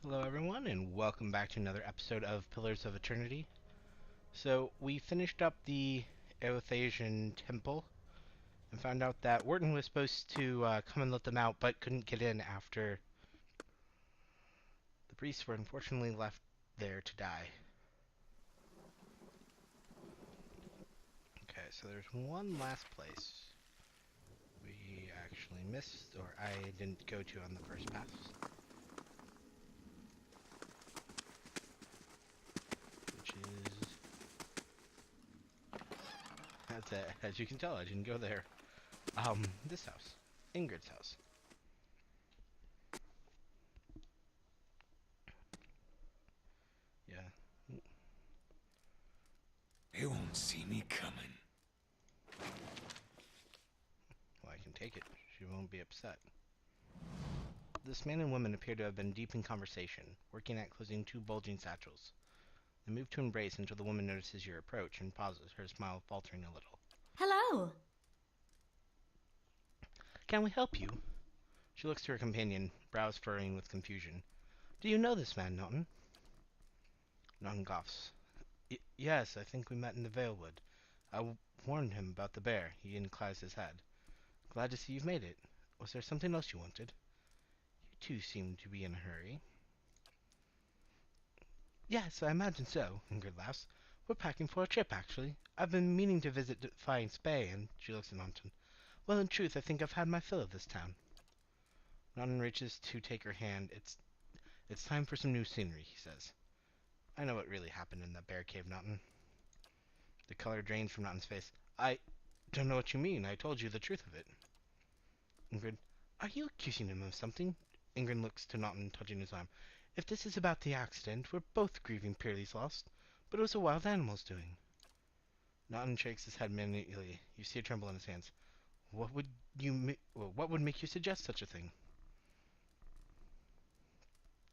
Hello, everyone, and welcome back to another episode of Pillars of Eternity. So, we finished up the Aothasian temple and found out that Wharton was supposed to come and let them out, but couldn't get in after the priests were unfortunately left there to die. Okay, so there's one last place we actually missed, or I didn't go to on the first pass, which is. That's it. As you can tell, I didn't go there. This house. Ingrid's house. Yeah. They won't see me coming. Well, I can take it. She won't be upset. This man and woman appear to have been deep in conversation, working at closing two bulging satchels. They move to embrace until the woman notices your approach and pauses, her smile faltering a little. Hello. Can we help you? She looks to her companion, brows furrowing with confusion. Do you know this man, Naughton? Naughton coughs. Yes, I think we met in the Valewood. Warned him about the bear. He inclines his head. Glad to see you've made it. Was there something else you wanted? You two seem to be in a hurry. Yes, I imagine so, Ingrid laughs. We're packing for a trip, actually. I've been meaning to visit Defiance Bay, and she looks at Naughton. Well, in truth, I think I've had my fill of this town. Naughton reaches to take her hand. It's time for some new scenery, he says. I know what really happened in that bear cave, Naughton. The color drains from Naughton's face. I don't know what you mean. I told you the truth of it. Ingrid, are you accusing him of something? Ingrid looks to Naughton, touching his arm. If this is about the accident, we're both grieving Pearlie's loss, but it was a wild animal's doing. Naughton shakes his head minutely. You see a tremble in his hands. What would make you suggest such a thing?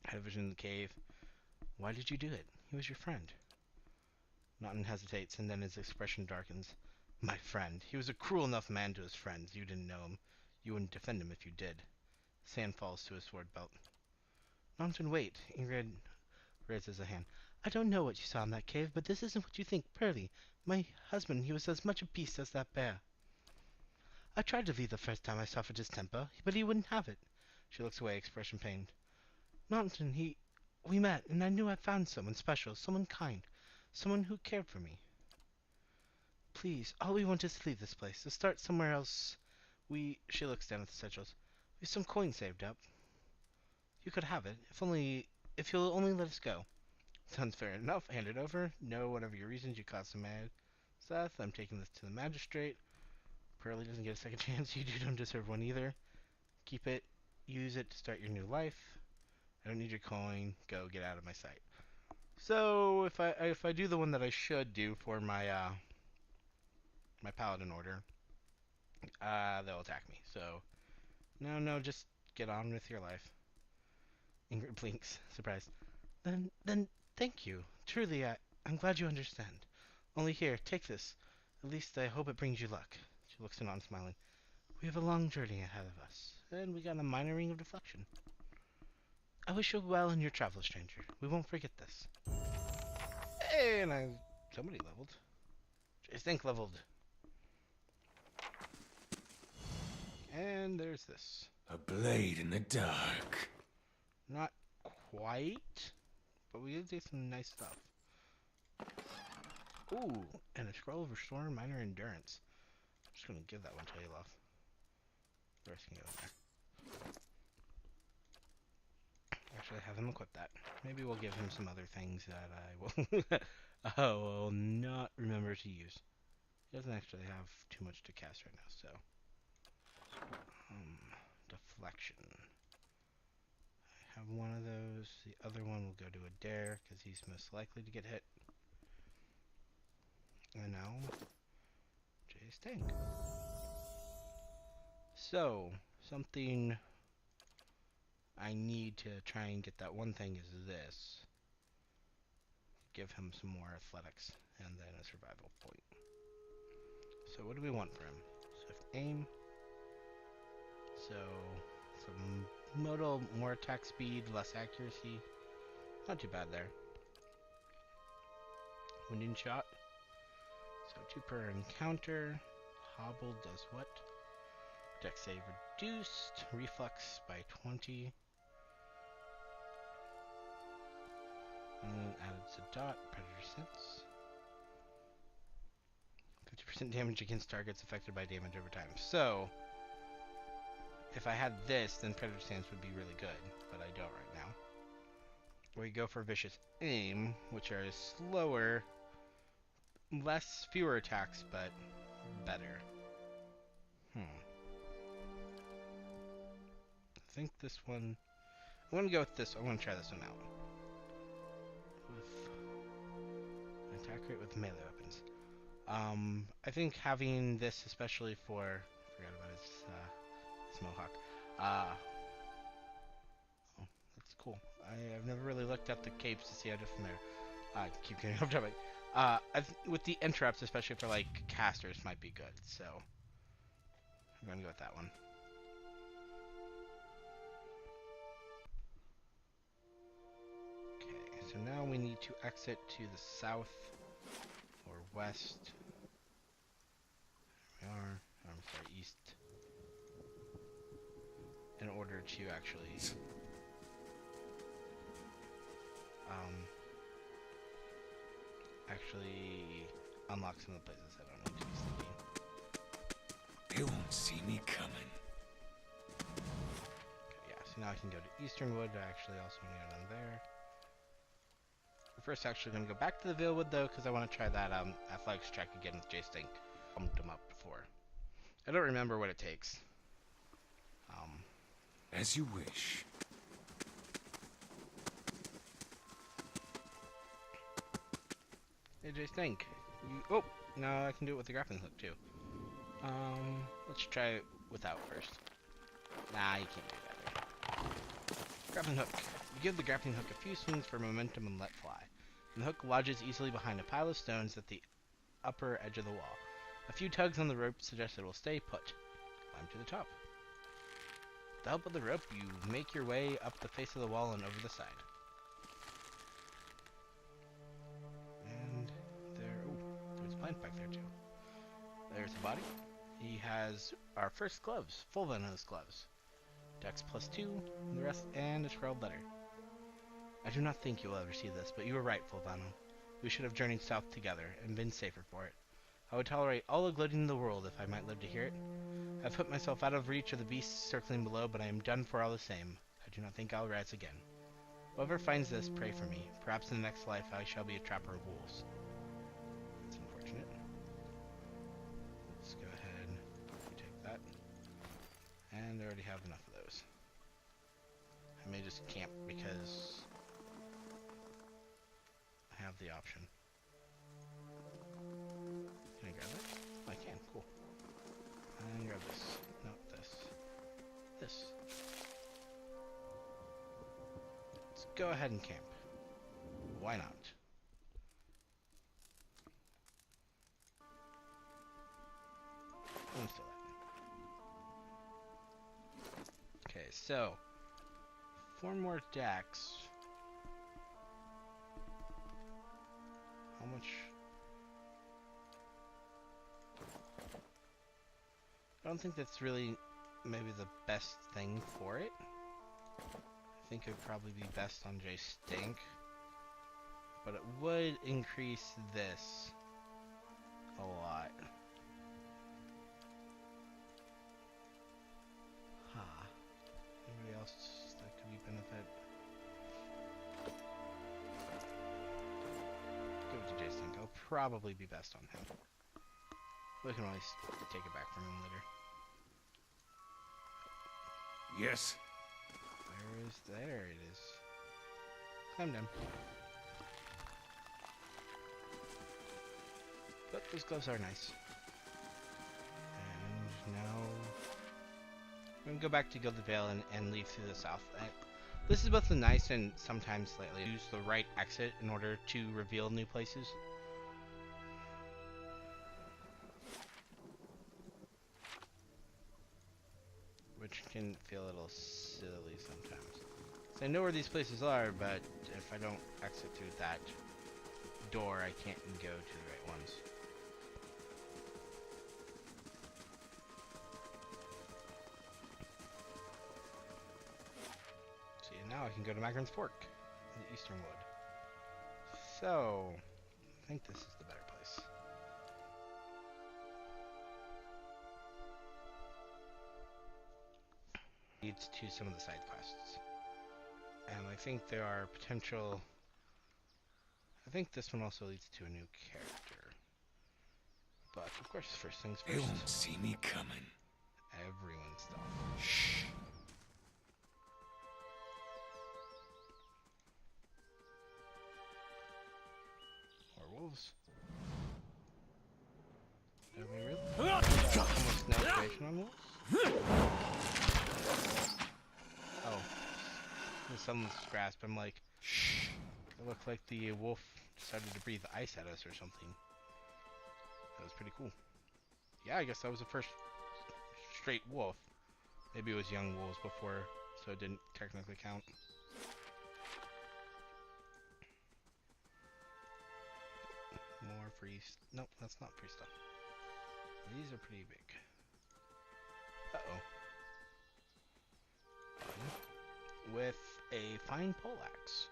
I had a vision in the cave. Why did you do it? He was your friend. Naughton hesitates, and then his expression darkens. My friend. He was a cruel enough man to his friends. You didn't know him. You wouldn't defend him if you did. Sand falls to his sword belt. Naughton, wait. Ingrid raises a hand. I don't know what you saw in that cave, but this isn't what you think. Pearlie, my husband, he was as much a beast as that bear. I tried to leave the first time I softened his temper, but he wouldn't have it. She looks away, expression pained. Naughton, we met, and I knew I'd found someone special, someone kind, someone who cared for me. Please, all we want is to leave this place, to start somewhere else. She looks down at the satchels. We've some coin saved up. You could have it, if you'll only let us go. Sounds fair enough. Hand it over. No, whatever your reasons, you caused some mad. Seth, I'm taking this to the magistrate. Pearlie doesn't get a second chance. You two don't deserve one either. Keep it. Use it to start your new life. I don't need your coin. Go, get out of my sight. So if I do the one that I should do for my paladin order, they'll attack me. So no, just get on with your life. Ingrid blinks, surprised. Then thank you. Truly, I'm glad you understand. Only here, take this. At least I hope it brings you luck. She looks on, smiling. We have a long journey ahead of us, and we got a minor ring of deflection. I wish you well in your travel, stranger. We won't forget this. And somebody leveled. Think leveled. And there's this. A blade in the dark. Not quite, but we did do some nice stuff. Ooh, and a scroll of restore minor endurance. I'm just gonna give that one to Alof. The rest can go in there. Actually, have him equip that. Maybe we'll give him some other things that I will not remember to use. He doesn't actually have too much to cast right now, so. Deflection. I have one of those. The other one will go to a dare, because he's most likely to get hit. And now, Jay's tank. So, something I need to try and get that one thing is this. Give him some more athletics, and then a survival point. So what do we want for him? Swift aim. So, some modal, more attack speed, less accuracy. Not too bad there. Winding shot. So 2 per encounter. Hobble does what? Dex save reduced. Reflex by 20. And then added to dot. Predator sense. 50% damage against targets affected by damage over time. So, if I had this, then Predator Stance would be really good, but I don't right now. We go for Vicious Aim, which are slower, fewer attacks, but better. I think this one... I'm going to go with this. I'm going to try this one out. With attack rate with melee weapons. I think having this, especially for... I forgot about his mohawk. Oh, that's cool. I've never really looked at the capes to see how different they're. I keep getting off topic. With the interrupts, especially for like casters, might be good. So I'm gonna go with that one. Okay, so now we need to exit to the south or west. There we are. I'm sorry, east. In order to actually unlock some of the places I don't need to be sleeping. They won't see me coming. Okay, yeah, so now I can go to Easternwood. I actually also want to go down there. We're first actually going to go back to the Valewood, though, because I want to try that athletics check again with Jay Stink. I bumped him up before. I don't remember what it takes. As you wish. Hey, Jay Stink. Oh, now I can do it with the grappling hook, too. Let's try it without first. Nah, you can't do that there. Grappling hook. You give the grappling hook a few swings for momentum and let fly. And the hook lodges easily behind a pile of stones at the upper edge of the wall. A few tugs on the rope suggest it will stay put. Climb to the top. With the help of the rope, you make your way up the face of the wall and over the side. And there's a plant back there too. There's the body. He has our first gloves, full venomous gloves. Dex +2, the rest, and a scrawled letter. I do not think you will ever see this, but you were right, Fulvano. We should have journeyed south together, and been safer for it. I would tolerate all the gloating in the world if I might live to hear it. I have put myself out of reach of the beasts circling below, but I am done for all the same. I do not think I'll rise again. Whoever finds this, pray for me. Perhaps in the next life I shall be a trapper of wolves. That's unfortunate. Let's go ahead and take that. And I already have enough of those. I may just camp because I have the option. Can I grab it? I can, cool. And grab this. No, this. This. Let's go ahead and camp. Why not? Let's do that. Okay, so 4 more decks. How much? I don't think that's really maybe the best thing for it. I think it would probably be best on J Stink. But it would increase this a lot. Huh. Anybody else that could be benefit? Give it to J Stink. It'll probably be best on him. We can always take it back from him later. Yes. There it is. Climb down. But those gloves are nice. And now we're gonna go back to Gilded Vale and leave through the south. This is both a nice and sometimes slightly use the right exit in order to reveal new places. Which can feel a little silly sometimes. So I know where these places are, but if I don't exit through that door, I can't go to the right ones. See, now I can go to Magrin's Fork, in the Eastern Wood. So, I think this is the better place. Leads to some of the side quests. And I think there are potential... I think this one also leads to a new character. But, of course, first things They first. won't see me coming. Everyone's stuff. Shh. More wolves. Have we really? Almost no information on wolves? Oh. Someone's grasp. I'm like, Shh. it looked like the wolf decided to breathe ice at us or something. That was pretty cool. Yeah, I guess that was the first straight wolf. Maybe it was young wolves before, so it didn't technically count. More free nope, that's not free stuff. These are pretty big. Uh-oh. With a fine poleaxe.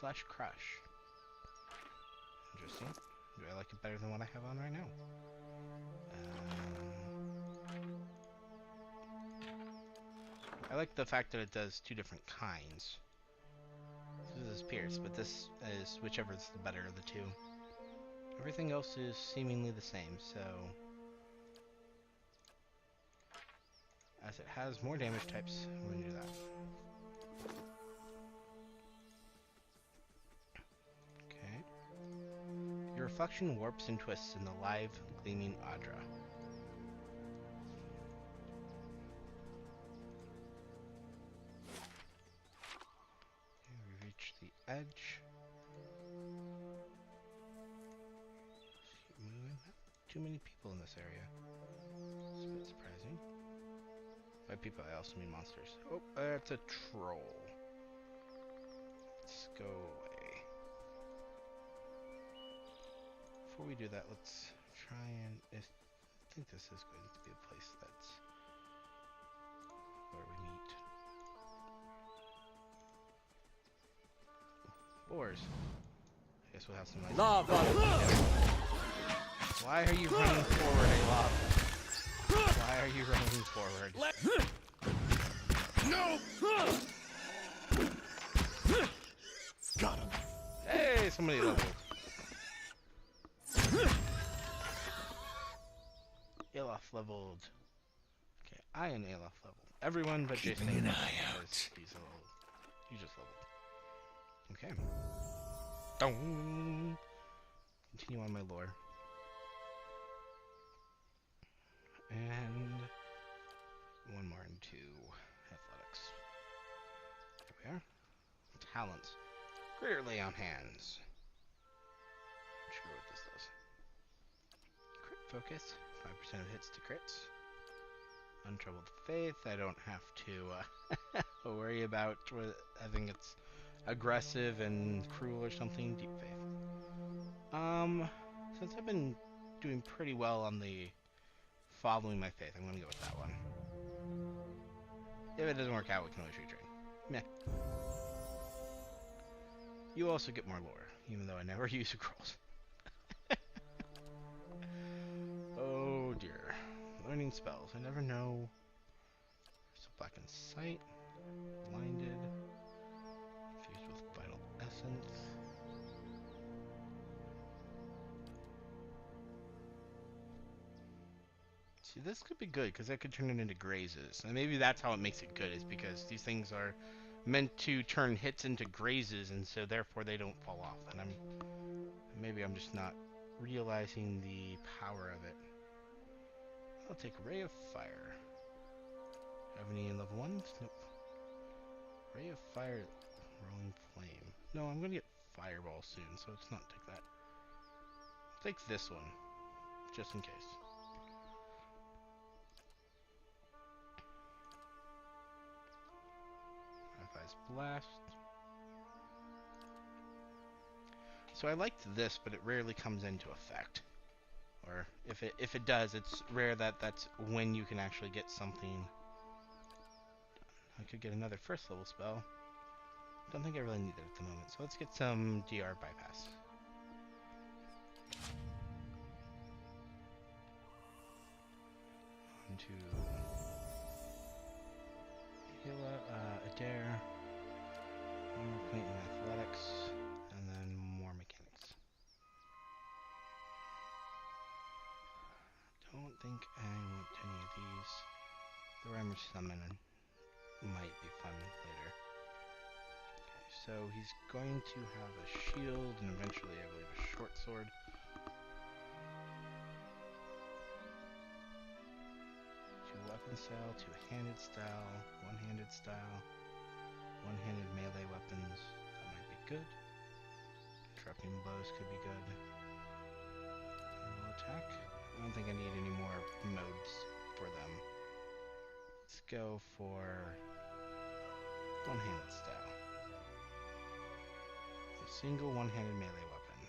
Slash crush. Interesting. Do I like it better than what I have on right now? I like the fact that it does two different kinds. This is Pierce, but this is whichever is the better of the two. Everything else is seemingly the same, so... As it has more damage types, I'm going to do that. Okay. Your reflection warps and twists in the live, gleaming Audra. Okay, we reach the edge. Keep moving. Not too many people in this area. It's a bit surprising. By people, I also mean monsters. Oh, that's a troll. Let's go away. Before we do that, let's try and... I think this is going to be a place that's where we meet. Boars. I guess we'll have some nice... Lava! Why are you running forward, Alof? Why are you running forward? No! Got him. Hey, somebody leveled. Alof leveled. Okay, I am Alof leveled. Everyone but Jason. Keeping an eye because out. He's a level. You just leveled. Okay. Dong. Continue on my lore. And one more into athletics. There we are. Talents. Greater lay on hands. Not sure what this does. Crit focus. 5% of hits to crits. Untroubled faith. I don't have to worry about. I think it's aggressive and cruel or something. Deep faith. Since I've been doing pretty well on the following my faith, I'm gonna go with that one. If it doesn't work out, we can always retrain. Meh. You also get more lore, even though I never use scrolls. Oh dear. Learning spells. I never know. So blackened sight. Blinded. Fused with vital essence. See, this could be good, because I could turn it into grazes. And maybe that's how it makes it good, is because these things are meant to turn hits into grazes, and so therefore they don't fall off. And maybe I'm just not realizing the power of it. I'll take Ray of Fire. Have any in level 1s? Nope. Ray of Fire, Rolling Flame. No, I'm gonna get Fireball soon, so let's not take that. I'll take this one, just in case. blast. So I liked this, but it rarely comes into effect. Or if it does, it's rare that that's when you can actually get something. I could get another first level spell. Don't think I really need it at the moment. So let's get some DR bypass. Onto Hila, Adair, one more point in athletics, and then more mechanics. Don't think I want any of these. The Rammer Summon might be fun later. Okay, so he's going to have a shield and eventually, I believe, a short sword. Two weapon style, two-handed style, one-handed style, one-handed melee weapons. That might be good. Interrupting blows could be good. Normal attack. I don't think I need any more modes for them. Let's go for one-handed style. A single one-handed melee weapon.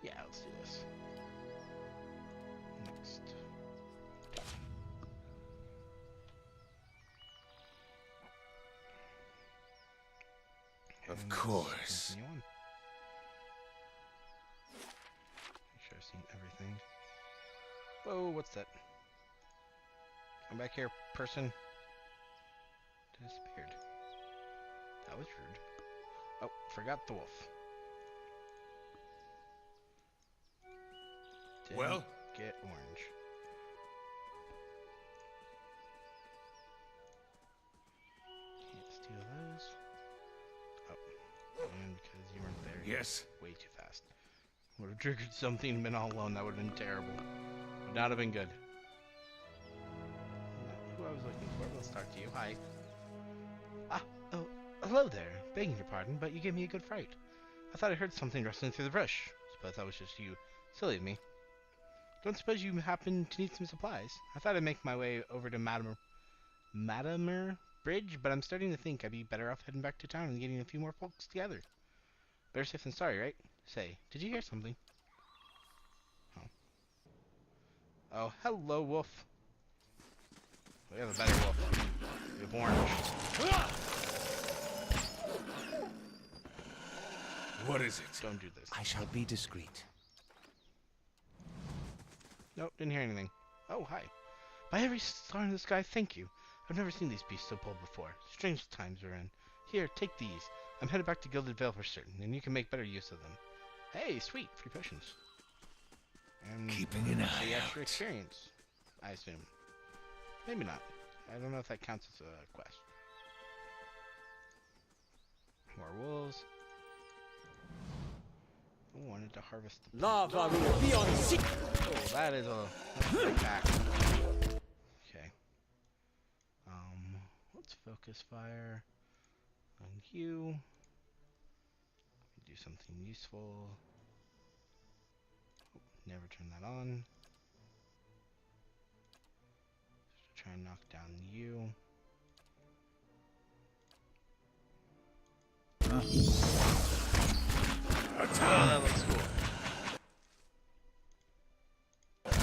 Yeah, let's do this. Next. Of And course. continue on. Make sure I've seen everything. Whoa, what's that? Come back here, person. Disappeared. That was rude. Oh, forgot the wolf. Didn't Well? get orange. Can't steal those. Oh, and because you weren't there, you Yes. were way too fast. Would have triggered something and been all alone. That would have been terrible. Would not have been good. Not who I was looking for. Let's talk to you. Hi. Ah, oh, hello there. Begging your pardon, but you gave me a good fright. I thought I heard something rustling through the brush. Suppose that was just you. Silly of me. Don't suppose you happen to need some supplies? I thought I'd make my way over to Madamer Bridge, but I'm starting to think I'd be better off heading back to town and getting a few more folks together. Better safe than sorry, right? Say, did you hear something? Oh. Oh, hello, wolf. We have a better wolf. We have orange. What is it? Don't do this. I shall be discreet. Nope, didn't hear anything. Oh, hi. By every star in the sky, thank you. I've never seen these beasts so bold before. Strange times we're in. Here, take these. I'm headed back to Gilded Vale for certain, and you can make better use of them. Hey, sweet, free potions. And Keeping an eye the extra out. experience, I assume. Maybe not. I don't know if that counts as a quest. More wolves. I wanted to harvest the Lava will be on sea. Oh, that is a back. Okay. Let's focus fire on you. Do something useful. Oh, never turn that on. Just try and knock down you. Oh, that looks cool. Come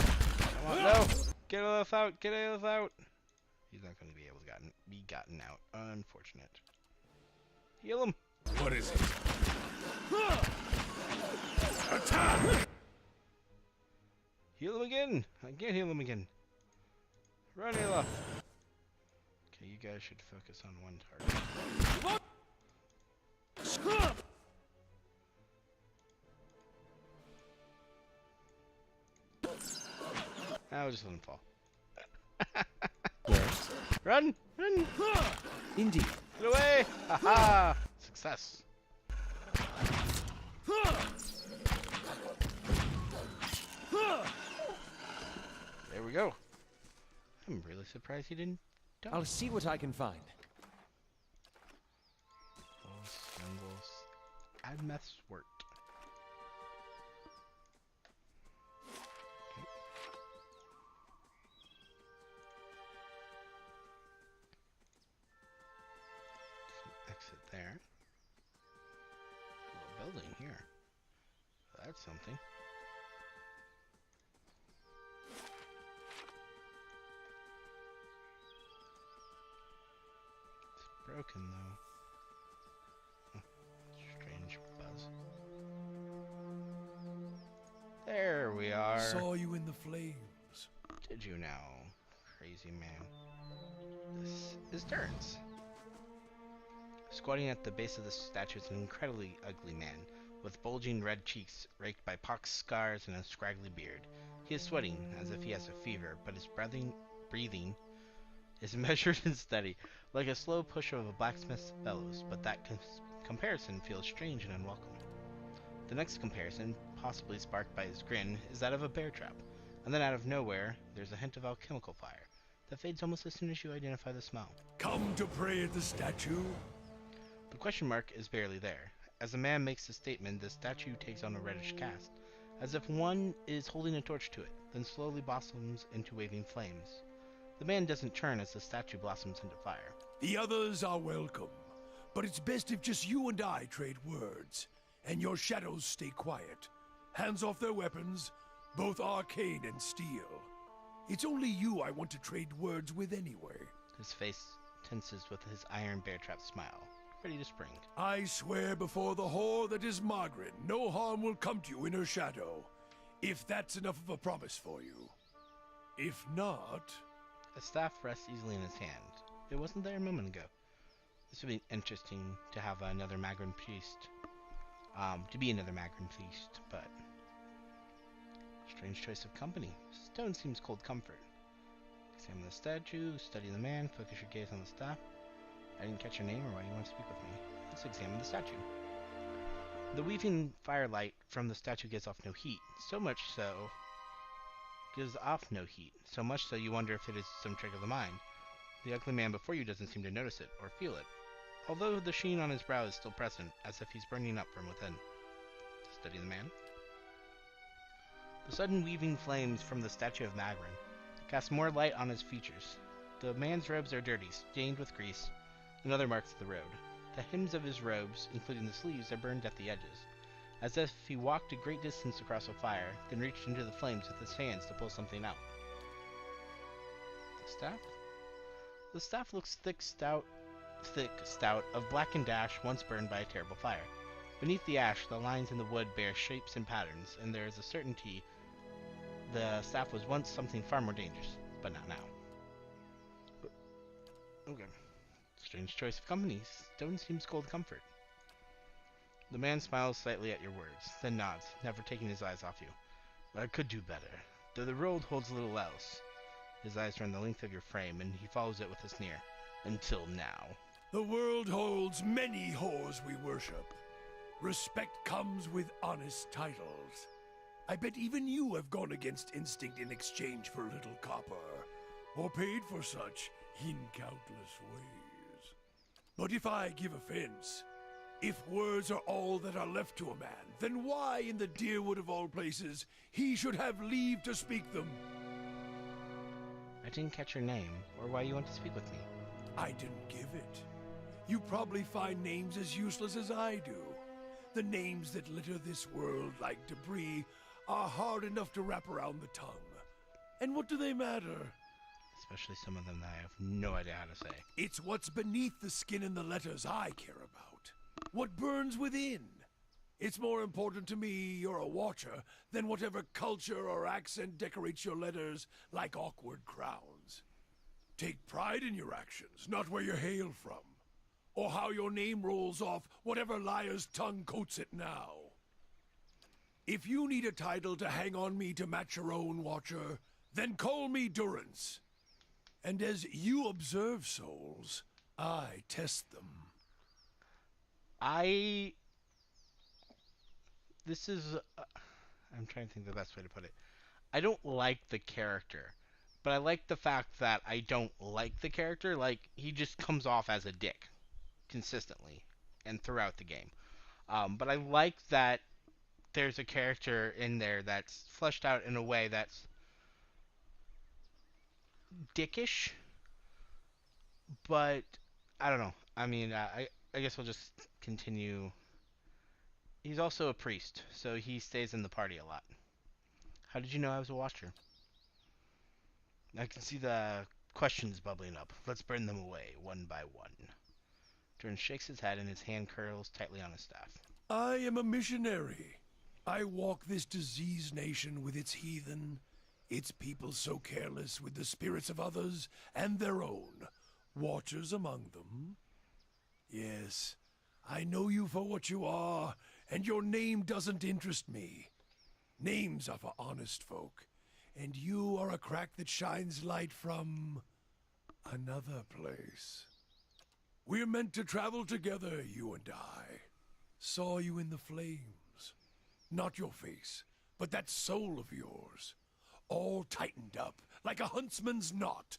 on, no! Get Elif out! Get Elif out! He's not going to be able to be gotten out. Unfortunate. Heal him! What is it? Attack! Heal him again! I can't heal him again. Run, Elif! Okay, you guys should focus on one target. I'll just let him fall. Yes, Run! Run! indeed. Get away! Haha! Success. There we go. I'm really surprised he didn't die. I'll see what I can find. Symbols. Admeth's Wort. building here. That's something. It's broken though. Strange buzz. There we are. Saw you in the flames. Did you now, crazy man? This is Durance. Squatting at the base of the statue is an incredibly ugly man, with bulging red cheeks raked by pox scars and a scraggly beard. He is sweating, as if he has a fever, but his breathing is measured and steady, like a slow push of a blacksmith's bellows, but that comparison feels strange and unwelcome. The next comparison, possibly sparked by his grin, is that of a bear trap, and then out of nowhere, there's a hint of alchemical fire that fades almost as soon as you identify the smell. Come to pray at the statue? The question mark is barely there. As the man makes the statement, the statue takes on a reddish cast, as if one is holding a torch to it, then slowly blossoms into waving flames. The man doesn't turn as the statue blossoms into fire. The others are welcome, but it's best if just you and I trade words, and your shadows stay quiet. Hands off their weapons, both arcane and steel. It's only you I want to trade words with anyway. His face tenses with his iron bear trap smile, ready to spring. I swear before the whore that is Margaret, no harm will come to you in her shadow, if that's enough of a promise for you. If not... A staff rests easily in his hand. It wasn't there a moment ago. This would be interesting to have another Magrin priest. To be another Magrin priest, but... Strange choice of company. Stone seems cold comfort. Examine the statue, study the man, focus your gaze on the staff. I didn't catch your name or why you want to speak with me. Let's examine the statue. The weaving firelight from the statue gives off no heat, so much so you wonder if it is some trick of the mind. The ugly man before you doesn't seem to notice it or feel it, although the sheen on his brow is still present, as if he's burning up from within. Study the man. The sudden weaving flames from the statue of Magrin cast more light on his features. The man's robes are dirty, stained with grease, and other marks of the road. The hems of his robes, including the sleeves, are burned at the edges, as if he walked a great distance across a fire, then reached into the flames with his hands to pull something out. The staff? The staff looks thick, stout, of blackened ash once burned by a terrible fire. Beneath the ash, the lines in the wood bear shapes and patterns, and there is a certainty the staff was once something far more dangerous, but not now. Okay. Strange choice of company. Stone seems cold comfort. The man smiles slightly at your words, then nods, never taking his eyes off you. I could do better, though the world holds little else. His eyes run the length of your frame, and he follows it with a sneer. Until now. The world holds many whores we worship. Respect comes with honest titles. I bet even you have gone against instinct in exchange for a little copper, or paid for such in countless ways. But if I give offense, if words are all that are left to a man, then why in the Deerwood of all places he should have leave to speak them? I didn't catch your name, or why you want to speak with me. I didn't give it. You probably find names as useless as I do. The names that litter this world like debris are hard enough to wrap around the tongue. And what do they matter? Especially some of them that I have no idea how to say. It's what's beneath the skin and the letters I care about. What burns within. It's more important to me you're a watcher than whatever culture or accent decorates your letters like awkward crowns. Take pride in your actions, not where you hail from, or how your name rolls off whatever liar's tongue coats it now. If you need a title to hang on me to match your own, Watcher, then call me Durance. And as you observe souls, I test them. This is... I'm trying to think the best way to put it. I don't like the character, but I like the fact that I don't like the character. Like, he just comes off as a dick consistently and throughout the game. But I like that there's a character in there that's fleshed out in a way that's dickish, but I don't know. I mean, I guess we'll just continue He's also a priest, so he stays in the party a lot. How did you know I was a watcher? I can see the questions bubbling up. Let's burn them away, one by one. Durance shakes his head and his hand curls tightly on his staff. I am a missionary. I walk this diseased nation with its heathen, its people so careless with the spirits of others and their own, watchers among them. Yes, I know you for what you are, and your name doesn't interest me. Names are for honest folk, and you are a crack that shines light from another place. We're meant to travel together, you and I. Saw you in the flames. Not your face, but that soul of yours. All tightened up, like a huntsman's knot.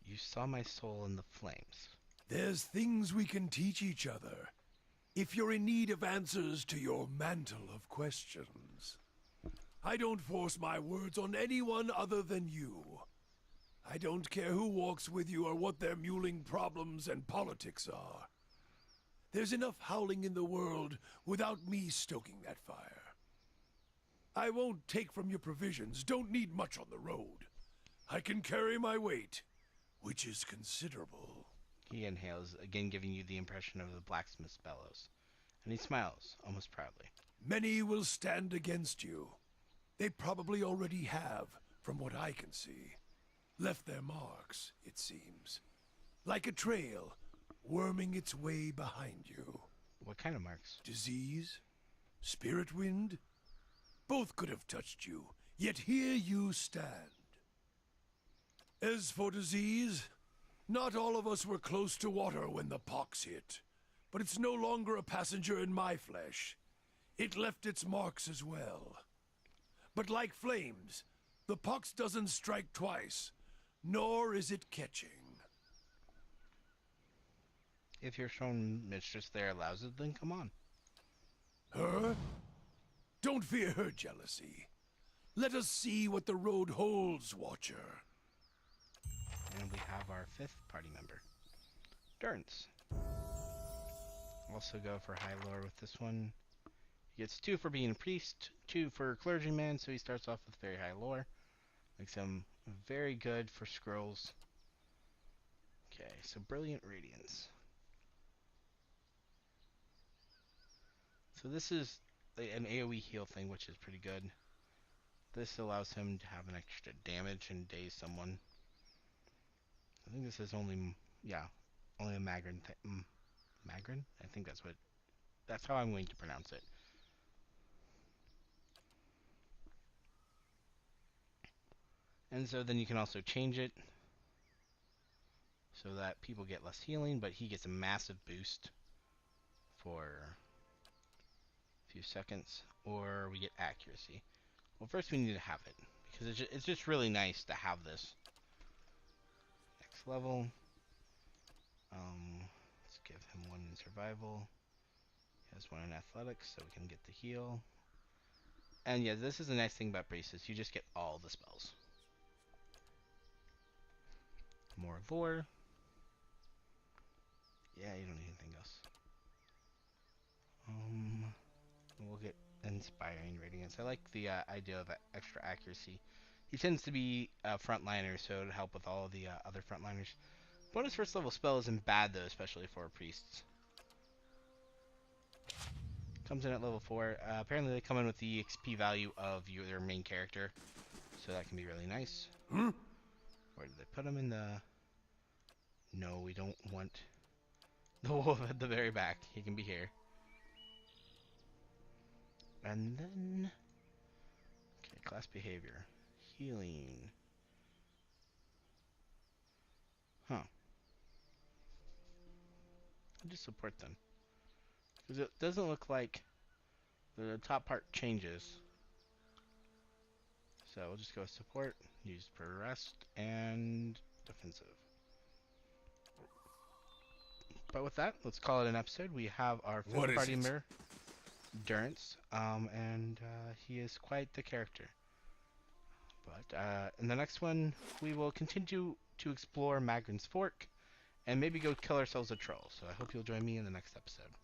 You saw my soul in the flames. There's things we can teach each other, if you're in need of answers to your mantle of questions. I don't force my words on anyone other than you. I don't care who walks with you or what their mewling problems and politics are. There's enough howling in the world without me stoking that fire. I won't take from your provisions, don't need much on the road. I can carry my weight, which is considerable. He inhales, again giving you the impression of the blacksmith's bellows. And he smiles, almost proudly. Many will stand against you. They probably already have, from what I can see. Left their marks, it seems. Like a trail, worming its way behind you. What kind of marks? Disease? Spirit wind? Both could have touched you, yet here you stand. As for disease, not all of us were close to water when the pox hit. But it's no longer a passenger in my flesh. It left its marks as well. But like flames, the pox doesn't strike twice, nor is it catching. If your shown mistress there allows it, then come on. Her? Don't fear her jealousy. Let us see what the road holds, Watcher. And we have our 5th party member, Durance. Also go for high lore with this one. He gets 2 for being a priest, 2 for clergyman, so he starts off with very high lore. Makes him very good for scrolls. Okay, so brilliant radiance. So this is an AoE heal thing, which is pretty good. This allows him to have an extra damage and daze someone. I think this is only, yeah, only a Magrin thing. Magrin? I think that's how I'm going to pronounce it. And so then you can also change it so that people get less healing, but he gets a massive boost for a few seconds, or we get accuracy. Well, first we need to have it, because it's just really nice to have this. Next level. Let's give him 1 in survival. He has 1 in athletics, so we can get the heal. And yeah, this is the nice thing about Braces. You just get all the spells. More lore. Yeah, you don't need anything else. We'll get Inspiring Radiance. I like the idea of extra accuracy. He tends to be a frontliner, so it'll help with all the other frontliners. Bonus first level spell isn't bad though, especially for priests. Comes in at level 4. Apparently they come in with the XP value of your main character, so that can be really nice. Where did they put him in the... No, we don't want the wolf at the very back. He can be here. And then... Okay, class behavior. Healing. Huh. I'll just support them. Because it doesn't look like the top part changes. So we'll just go support, use per rest, and defensive. But with that, let's call it an episode. We have our 5th party member, Durance, and he is quite the character. But in the next one, we will continue to explore Magrin's Fork, and maybe go kill ourselves a troll. So I hope you'll join me in the next episode.